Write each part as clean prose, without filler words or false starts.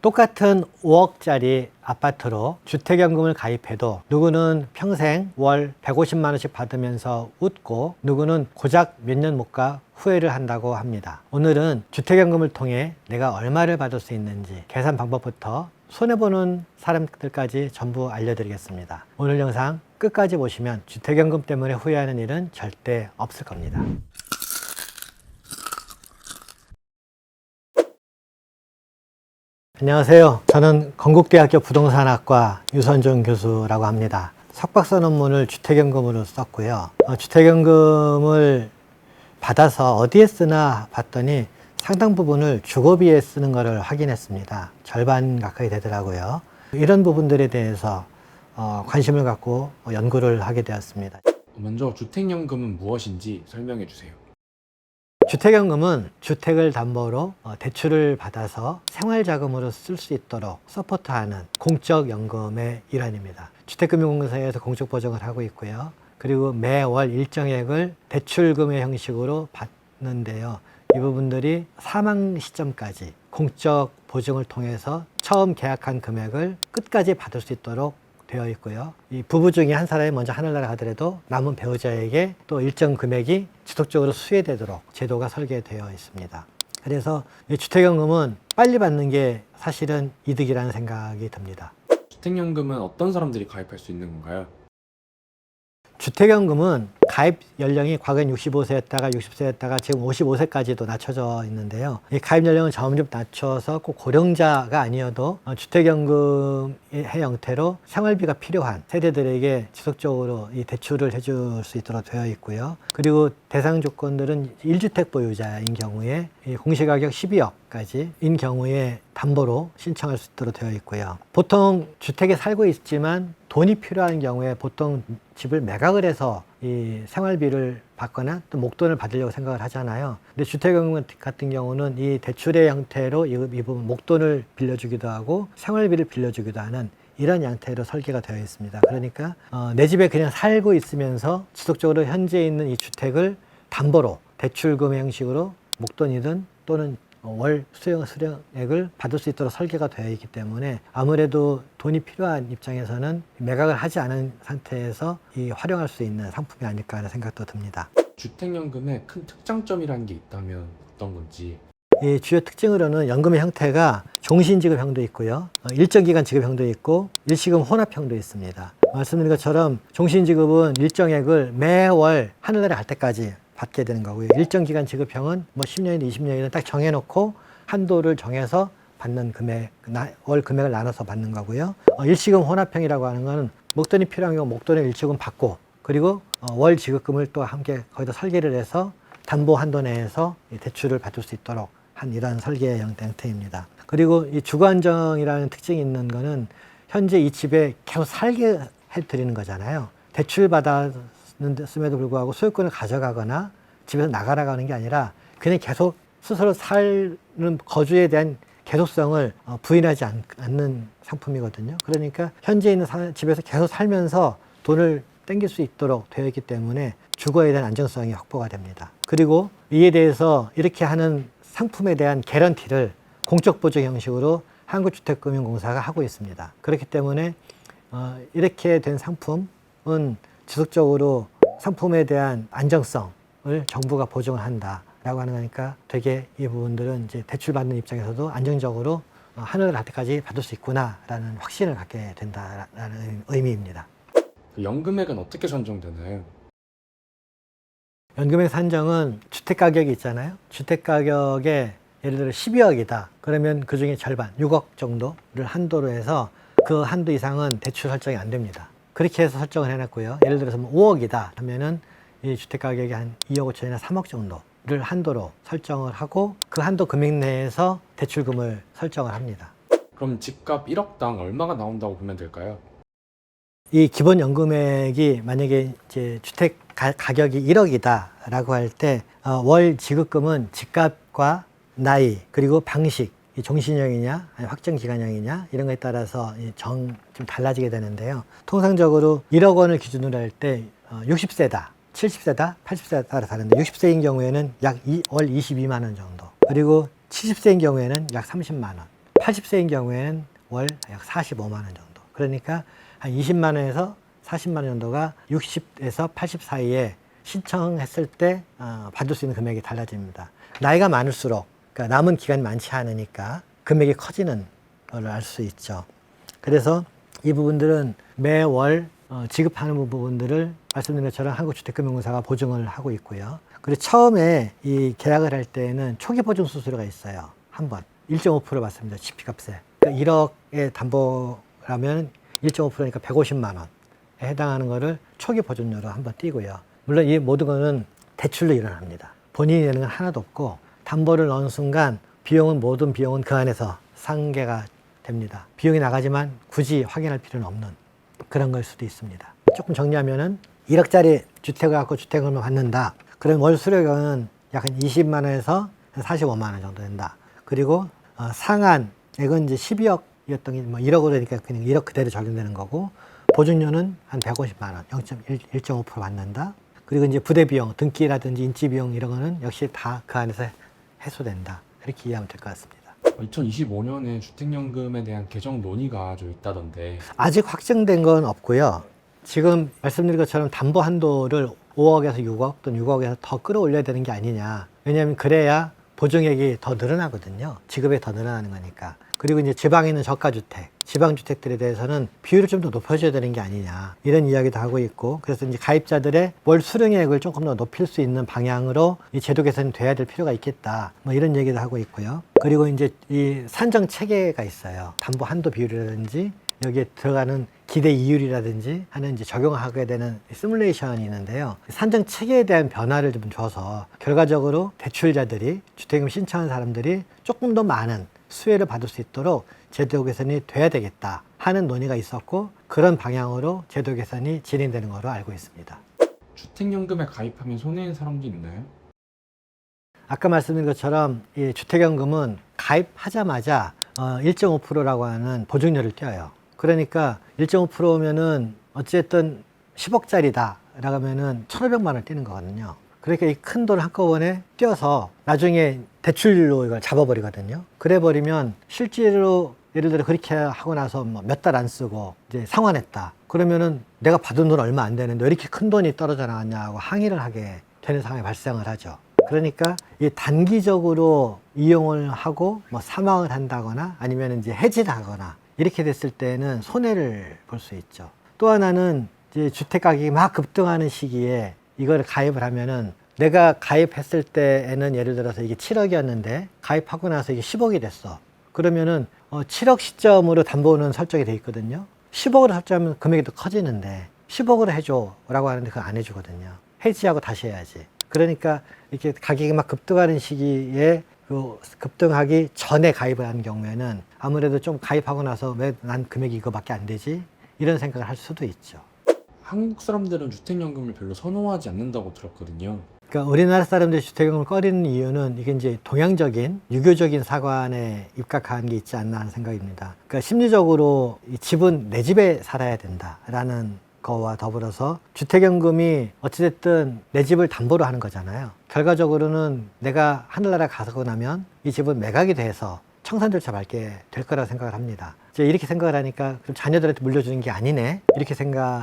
똑같은 5억짜리 아파트로 주택연금을 가입해도 누구는 평생 월 150만 원씩 받으면서 웃고 누구는 고작 몇 년 못 가 후회를 한다고 합니다. 오늘은 주택연금을 통해 내가 얼마를 받을 수 있는지 계산 방법부터 손해보는 사람들까지 전부 알려드리겠습니다. 오늘 영상 끝까지 보시면 주택연금 때문에 후회하는 일은 절대 없을 겁니다. 안녕하세요. 저는 건국대학교 부동산학과 유선종 교수라고 합니다. 석박사 논문을 주택연금으로 썼고요. 주택연금을 받아서 어디에 쓰나 봤더니 상당 부분을 주거비에 쓰는 것을 확인했습니다. 절반 가까이 되더라고요. 이런 부분들에 대해서 관심을 갖고 연구를 하게 되었습니다. 먼저 주택연금은 무엇인지 설명해 주세요. 주택연금은 주택을 담보로 대출을 받아서 생활자금으로 쓸 수 있도록 서포트하는 공적연금의 일환입니다. 주택금융공사에서 공적보증을 하고 있고요. 그리고 매월 일정액을 대출금의 형식으로 받는데요. 이 부분들이 사망 시점까지 공적 보증을 통해서 처음 계약한 금액을 끝까지 받을 수 있도록 되어 있고요. 이 부부 중에 한 사람이 먼저 하늘나라 가더라도 남은 배우자에게 또 일정 금액이 지속적으로 수혜되도록 제도가 설계되어 있습니다. 그래서 이 주택연금은 빨리 받는 게 사실은 이득이라는 생각이 듭니다. 주택연금은 어떤 사람들이 가입할 수 있는 건가요? 주택연금은 가입 연령이 과거엔 65세였다가 60세였다가 지금 55세까지도 낮춰져 있는데요. 이 가입 연령을 점점 낮춰서 꼭 고령자가 아니어도 주택연금의 형태로 생활비가 필요한 세대들에게 지속적으로 이 대출을 해줄 수 있도록 되어 있고요. 그리고 대상 조건들은 1주택 보유자인 경우에 공시가격 12억까지인 경우에 담보로 신청할 수 있도록 되어 있고요. 보통 주택에 살고 있지만 돈이 필요한 경우에 보통 집을 매각을 해서 이 생활비를 받거나 또 목돈을 받으려고 생각을 하잖아요. 근데 주택연금 같은 경우는 이 대출의 형태로 이 부분 목돈을 빌려주기도 하고 생활비를 빌려주기도 하는 이런 형태로 설계가 되어 있습니다. 그러니까 내 집에 그냥 살고 있으면서 지속적으로 현재 있는 이 주택을 담보로 대출금 형식으로 목돈이든 또는 월 수령액을 받을 수 있도록 설계가 되어 있기 때문에 아무래도 돈이 필요한 입장에서는 매각을 하지 않은 상태에서 활용할 수 있는 상품이 아닐까 하는 생각도 듭니다. 주택연금의 큰 특장점이라는 게 있다면 어떤 건지. 이 주요 특징으로는 연금의 형태가 종신지급형도 있고요. 일정 기간 지급형도 있고 일시금 혼합형도 있습니다. 말씀드린 것처럼 종신지급은 일정액을 매월 하늘나라 갈 때까지 받게 되는 거고요. 일정 기간 지급형은 뭐 10년이든 20년이든 딱 정해놓고 한도를 정해서 받는 금액, 월 금액을 나눠서 받는 거고요. 일시금 혼합형이라고 하는 거는 목돈이 필요한 경우 목돈을 일시금 받고 그리고 월 지급금을 또 함께 거기다 설계를 해서 담보 한도 내에서 대출을 받을 수 있도록 한 이러한 설계의 형태입니다. 그리고 이 주거안정이라는 특징이 있는 거는 현재 이 집에 계속 살게 해드리는 거잖아요. 대출 받았음에도 불구하고 소유권을 가져가거나 집에서 나가라고 하는 게 아니라 그냥 계속 스스로 사는 거주에 대한 계속성을 부인하지 않는 상품이거든요. 그러니까 현재 있는 집에서 계속 살면서 돈을 땡길 수 있도록 되어 있기 때문에 주거에 대한 안정성이 확보가 됩니다. 그리고 이에 대해서 이렇게 하는 상품에 대한 개런티를 공적 보증 형식으로 한국주택금융공사가 하고 있습니다. 그렇기 때문에 이렇게 된 상품은 지속적으로 상품에 대한 안정성을 정부가 보증을 한다라고 하는 거니까 되게 이 부분들은 이제 대출 받는 입장에서도 안정적으로 하늘을 갈 때까지 받을 수 있구나라는 확신을 갖게 된다라는 의미입니다. 연금액은 어떻게 산정되나요? 연금액 산정은 주택가격이 있잖아요. 주택가격에 예를 들어 12억이다. 그러면 그 중에 절반, 6억 정도를 한도로 해서 그 한도 이상은 대출 설정이 안 됩니다. 그렇게 해서 설정을 해놨고요. 예를 들어서 5억이다 하면은 이 주택가격이 한 2억 5천이나 3억 정도를 한도로 설정을 하고 그 한도 금액 내에서 대출금을 설정을 합니다. 그럼 집값 1억당 얼마가 나온다고 보면 될까요? 이 기본 연금액이 만약에 이제 주택 가격이 1억이다라고 할 때 월 지급금은 집값과 나이 그리고 방식, 종신형이냐 확정기간형이냐 이런 거에 따라서 좀 달라지게 되는데요. 통상적으로 1억 원을 기준으로 할 때 60세다, 70세다, 80세에 따라 다른데 60세인 경우에는 약 월 22만 원 정도, 그리고 70세인 경우에는 약 30만 원, 80세인 경우에는 월 약 45만 원 정도. 그러니까 한 20만 원에서 40만 원 정도가 60에서 80 사이에 신청했을 때 받을 수 있는 금액이 달라집니다. 나이가 많을수록, 그러니까 남은 기간이 많지 않으니까 금액이 커지는 걸 알 수 있죠. 그래서 이 부분들은 매월 지급하는 부분들을 말씀드린 것처럼 한국주택금융공사가 보증을 하고 있고요. 그리고 처음에 이 계약을 할 때는 초기 보증 수수료가 있어요. 한 번. 1.5% 받습니다. GP값에. 그러니까 1억의 담보라면 1.5%니까 150만 원에 해당하는 거를 초기 보증료로 한번 띄고요. 물론 이 모든 거는 대출로 일어납니다. 본인이 내는 건 하나도 없고 담보를 넣은 순간 비용은 모든 비용은 그 안에서 상계가 됩니다. 비용이 나가지만 굳이 확인할 필요는 없는 그런 걸 수도 있습니다. 조금 정리하면은 1억짜리 주택을 갖고 주택을 받는다. 그럼 월 수료액은 약 한 20만 원에서 한 45만 원 정도 된다. 그리고 상한액은 이제 12억이었던 게 뭐 1억으로 되니까 그냥 1억 그대로 적용되는 거고, 보증료는 한 150만 원, 1.5% 받는다. 그리고 이제 부대 비용, 등기라든지 인지 비용 이런 거는 역시 다 그 안에서 해소된다. 이렇게 이해하면 될 것 같습니다. 2025년에 주택연금에 대한 개정 논의가 좀 있다던데. 아직 확정된 건 없고요. 지금 말씀드린 것처럼 담보 한도를 5억에서 6억 또는 6억에서 더 끌어올려야 되는 게 아니냐. 왜냐하면 그래야 보증액이 더 늘어나거든요. 지급이 더 늘어나는 거니까. 그리고 이제 지방에 있는 저가주택, 지방주택들에 대해서는 비율을 좀 더 높여줘야 되는 게 아니냐. 이런 이야기도 하고 있고, 그래서 이제 가입자들의 월 수령액을 조금 더 높일 수 있는 방향으로 이 제도 개선이 돼야 될 필요가 있겠다. 뭐 이런 얘기도 하고 있고요. 그리고 이제 이 산정 체계가 있어요. 담보 한도 비율이라든지 여기에 들어가는 기대 이율이라든지 하는 이제 적용하게 되는 시뮬레이션이 있는데요. 산정 체계에 대한 변화를 좀 줘서 결과적으로 대출자들이 주택금 신청한 사람들이 조금 더 많은 수혜를 받을 수 있도록 제도 개선이 돼야 되겠다 하는 논의가 있었고, 그런 방향으로 제도 개선이 진행되는 것으로 알고 있습니다. 주택연금에 가입하면 손해인 사람도 있나요? 아까 말씀드린 것처럼 이 주택연금은 가입하자마자 1.5%라고 하는 보증료를 떼어요. 그러니까 1.5%면은 어쨌든 10억짜리다 라고 하면은 1,500만 원을 떼는 거거든요. 그러니까 이 큰 돈을 한꺼번에 떼어서 나중에 대출로 이걸 잡아버리거든요. 그래 버리면 실제로 예를 들어 그렇게 하고 나서 뭐 몇 달 안 쓰고 이제 상환했다. 그러면은 내가 받은 돈 얼마 안 되는데 왜 이렇게 큰 돈이 떨어져 나왔냐고 항의를 하게 되는 상황이 발생을 하죠. 그러니까 이 단기적으로 이용을 하고 뭐 사망을 한다거나 아니면 이제 해지를 하거나 이렇게 됐을 때는 손해를 볼 수 있죠. 또 하나는 이제 주택 가격이 막 급등하는 시기에 이걸 가입을 하면은, 내가 가입했을 때에는 예를 들어서 이게 7억이었는데 가입하고 나서 이게 10억이 됐어. 그러면은 7억 시점으로 담보는 설정이 돼 있거든요. 10억으로 설정하면 금액이 더 커지는데 10억으로 해줘 라고 하는데 그거 안 해주거든요. 해지하고 다시 해야지. 그러니까 이렇게 가격이 막 급등하는 시기에 그 급등하기 전에 가입을 한 경우에는 아무래도 좀 가입하고 나서 왜 난 금액이 이거밖에 안 되지? 이런 생각을 할 수도 있죠. 한국 사람들은 주택연금을 별로 선호하지 않는다고 들었거든요. 그러니까 우리나라 사람들이 주택연금을 꺼리는 이유는 이게 이제 동양적인 유교적인 사관에 입각한 게 있지 않나 하는 생각입니다. 그러니까 심리적으로 이 집은 내 집에 살아야 된다라는 거와 더불어서 주택연금이 어찌됐든 내 집을 담보로 하는 거잖아요. 결과적으로는 내가 하늘나라 가고 나면 이 집은 매각이 돼서 청산 절차 밟게 될 거라고 생각을 합니다. 이제 이렇게 생각을 하니까 그럼 자녀들한테 물려주는 게 아니네, 이렇게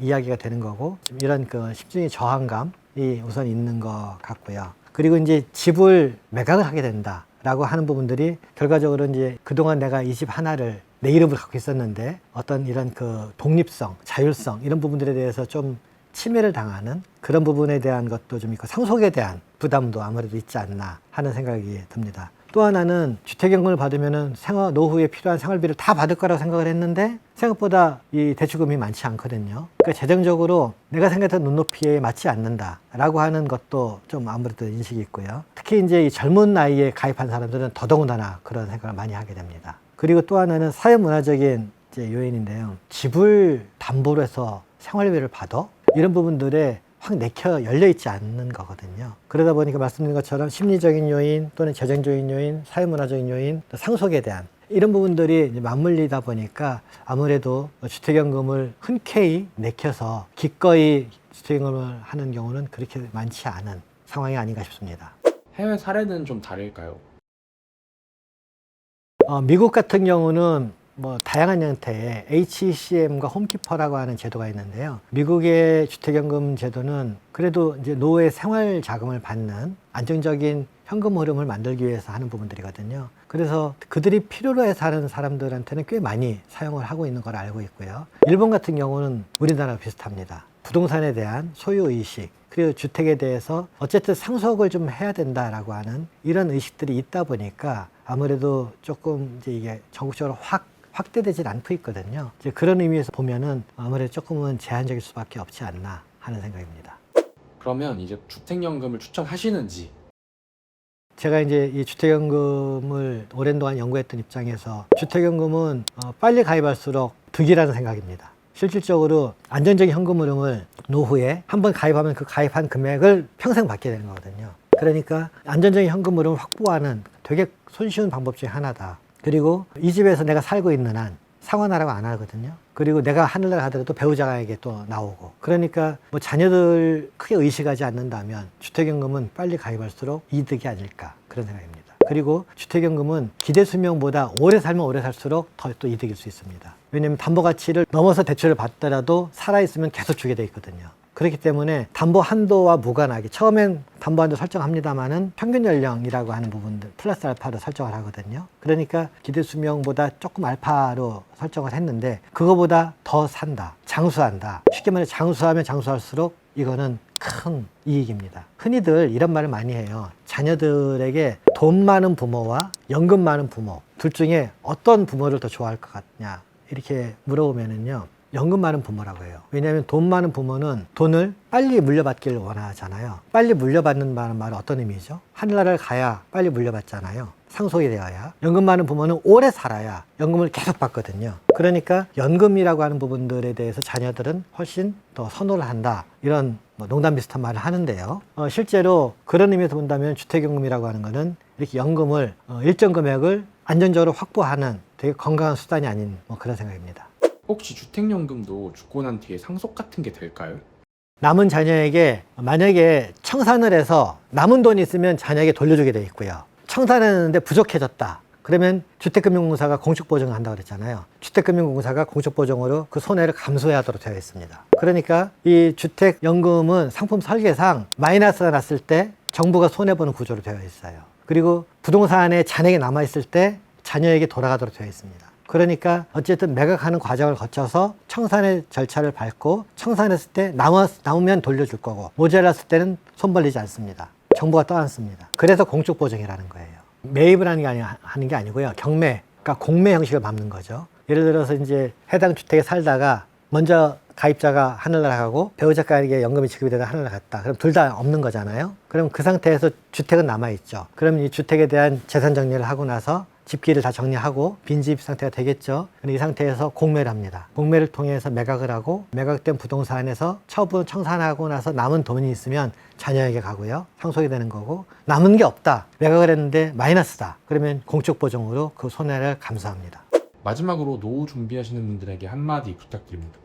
이야기가 되는 거고, 이런 그 심중의 저항감이 우선 있는 것 같고요. 그리고 이제 집을 매각을 하게 된다라고 하는 부분들이 결과적으로 이제 그동안 내가 이 집 하나를 내 이름을 갖고 있었는데 어떤 이런 그 독립성, 자율성 이런 부분들에 대해서 좀 침해를 당하는 그런 부분에 대한 것도 좀 있고, 상속에 대한 부담도 아무래도 있지 않나 하는 생각이 듭니다. 또 하나는 주택연금을 받으면은 노후에 필요한 생활비를 다 받을 거라고 생각을 했는데 생각보다 이 대출금이 많지 않거든요. 그러니까 재정적으로 내가 생각했던 눈높이에 맞지 않는다라고 하는 것도 좀 아무래도 인식이 있고요. 특히 이제 이 젊은 나이에 가입한 사람들은 더더군다나 그런 생각을 많이 하게 됩니다. 그리고 또 하나는 사회문화적인 이제 요인인데요. 집을 담보로 해서 생활비를 받아? 이런 부분들에 확 내켜 열려 있지 않는 거거든요. 그러다 보니까 말씀드린 것처럼 심리적인 요인 또는 재정적인 요인, 사회문화적인 요인, 또 상속에 대한 이런 부분들이 이제 맞물리다 보니까 아무래도 주택연금을 흔쾌히 내켜서 기꺼이 주택연금을 하는 경우는 그렇게 많지 않은 상황이 아닌가 싶습니다. 해외 사례는 좀 다를까요? 미국 같은 경우는 뭐 다양한 형태의 HCM과 홈키퍼라고 하는 제도가 있는데요. 미국의 주택연금 제도는 그래도 이제 노후의 생활 자금을 받는 안정적인 현금 흐름을 만들기 위해서 하는 부분들이거든요. 그래서 그들이 필요로 해서 하는 사람들한테는 꽤 많이 사용을 하고 있는 걸 알고 있고요. 일본 같은 경우는 우리나라와 비슷합니다. 부동산에 대한 소유의식, 그리고 주택에 대해서 어쨌든 상속을 좀 해야 된다라고 하는 이런 의식들이 있다 보니까 아무래도 조금 이제 이게 전국적으로 확대되질 않고 있거든요. 이제 그런 의미에서 보면은 아무래도 조금은 제한적일 수밖에 없지 않나 하는 생각입니다. 그러면 이제 주택연금을 추천하시는지. 제가 이제 이 주택연금을 오랜 동안 연구했던 입장에서 주택연금은 빨리 가입할수록 득이라는 생각입니다. 실질적으로 안정적인 현금 흐름을 노후에 한번 가입하면 그 가입한 금액을 평생 받게 되는 거거든요. 그러니까 안정적인 현금 흐름을 확보하는 되게 손쉬운 방법 중에 하나다. 그리고 이 집에서 내가 살고 있는 한 상환하라고 안 하거든요. 그리고 내가 하늘나라 가더라도 배우자에게 또 나오고. 그러니까 뭐 자녀들 크게 의식하지 않는다면 주택연금은 빨리 가입할수록 이득이 아닐까 그런 생각입니다. 그리고 주택연금은 기대수명보다 오래 살면 오래 살수록 더 또 이득일 수 있습니다. 왜냐하면 담보가치를 넘어서 대출을 받더라도 살아있으면 계속 주게 돼 있거든요. 그렇기 때문에 담보 한도와 무관하게 처음엔 담보 한도 설정합니다만은 평균 연령이라고 하는 부분들 플러스 알파로 설정을 하거든요. 그러니까 기대 수명보다 조금 알파로 설정을 했는데 그거보다 더 산다, 장수한다. 쉽게 말해 장수하면 장수할수록 이거는 큰 이익입니다. 흔히들 이런 말을 많이 해요. 자녀들에게 돈 많은 부모와 연금 많은 부모 둘 중에 어떤 부모를 더 좋아할 것 같냐 이렇게 물어보면은요. 연금 많은 부모라고 해요. 왜냐하면 돈 많은 부모는 돈을 빨리 물려받기를 원하잖아요. 빨리 물려받는다는 말은 어떤 의미죠? 하늘나라를 가야 빨리 물려받잖아요. 상속이 되어야. 연금 많은 부모는 오래 살아야 연금을 계속 받거든요. 그러니까 연금이라고 하는 부분들에 대해서 자녀들은 훨씬 더 선호를 한다. 이런 농담 비슷한 말을 하는데요. 실제로 그런 의미에서 본다면 주택연금이라고 하는 거는 이렇게 연금을 일정 금액을 안정적으로 확보하는 되게 건강한 수단이 아닌 그런 생각입니다. 혹시 주택연금도 죽고 난 뒤에 상속 같은 게 될까요? 남은 자녀에게 만약에 청산을 해서 남은 돈이 있으면 자녀에게 돌려주게 돼 있고요. 청산했는데 부족해졌다. 그러면 주택금융공사가 공적보증을 한다고 그랬잖아요. 주택금융공사가 공적보증으로 그 손해를 감수하도록 되어 있습니다. 그러니까 이 주택연금은 상품 설계상 마이너스가 났을 때 정부가 손해보는 구조로 되어 있어요. 그리고 부동산에 잔액이 남아있을 때 자녀에게 돌아가도록 되어 있습니다. 그러니까 어쨌든 매각하는 과정을 거쳐서 청산의 절차를 밟고 청산했을 때 남으면 돌려줄 거고 모자랐을 때는 손 벌리지 않습니다. 정부가 떠안습니다. 그래서 공적 보증이라는 거예요. 매입을 하는 게 아니고요. 경매, 그러니까 공매 형식을 밟는 거죠. 예를 들어서 이제 해당 주택에 살다가 먼저 가입자가 하늘나라 가고 배우자에게 연금이 지급이 되다 하늘나라 갔다. 그럼 둘 다 없는 거잖아요. 그럼 그 상태에서 주택은 남아있죠. 그럼 이 주택에 대한 재산 정리를 하고 나서 집기를 다 정리하고 빈집 상태가 되겠죠. 이 상태에서 공매를 합니다. 공매를 통해서 매각을 하고 매각된 부동산에서 처분 청산하고 나서 남은 돈이 있으면 자녀에게 가고요. 상속이 되는 거고 남은 게 없다. 매각을 했는데 마이너스다. 그러면 공적 보증으로 그 손해를 감수합니다. 마지막으로 노후 준비하시는 분들에게 한마디 부탁드립니다.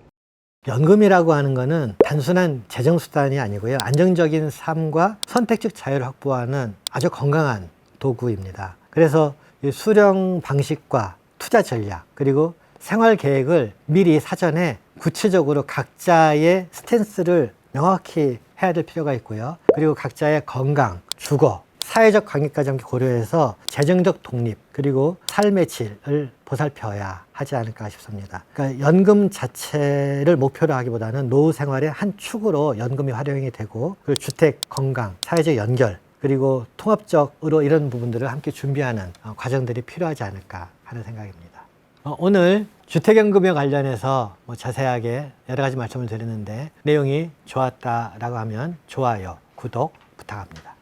연금이라고 하는 거는 단순한 재정수단이 아니고요. 안정적인 삶과 선택적 자유를 확보하는 아주 건강한 도구입니다. 그래서 이 수령 방식과 투자 전략 그리고 생활 계획을 미리 사전에 구체적으로 각자의 스탠스를 명확히 해야 될 필요가 있고요. 그리고 각자의 건강, 주거, 사회적 관계까지 함께 고려해서 재정적 독립 그리고 삶의 질을 보살펴야 하지 않을까 싶습니다. 그러니까 연금 자체를 목표로 하기보다는 노후 생활의 한 축으로 연금이 활용이 되고 그리고 주택, 건강, 사회적 연결 그리고 통합적으로 이런 부분들을 함께 준비하는 과정들이 필요하지 않을까 하는 생각입니다. 오늘 주택연금에 관련해서 자세하게 여러 가지 말씀을 드렸는데 내용이 좋았다라고 하면 좋아요, 구독 부탁합니다.